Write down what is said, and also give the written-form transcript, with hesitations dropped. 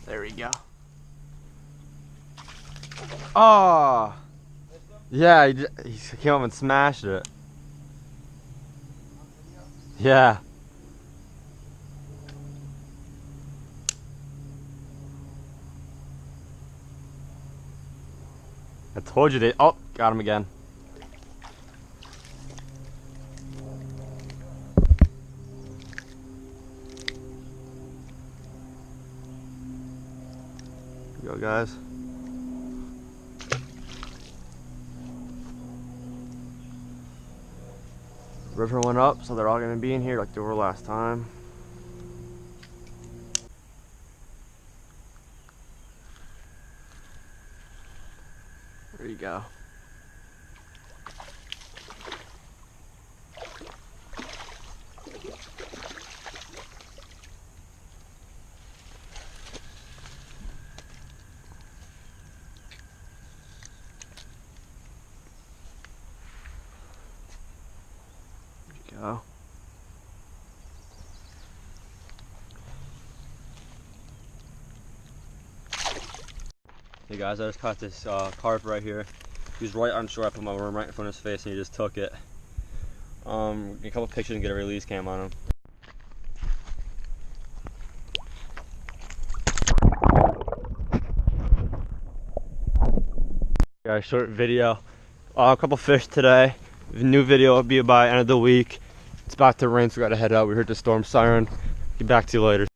There we go. Oh! Yeah, he came up and smashed it. Yeah. I told you they. Oh, got him again. Here we go, guys. River went up, so they're all gonna be in here like they were last time. There you go. Go. Hey guys, I just caught this carp right here. He was right on shore. I put my worm right in front of his face and he just took it. Get a couple pictures and get a release cam on him. Guys, short video. A couple fish today. New video will be by end of the week. It's about to rain, so we gotta head out. We heard the storm siren. Get back to you later.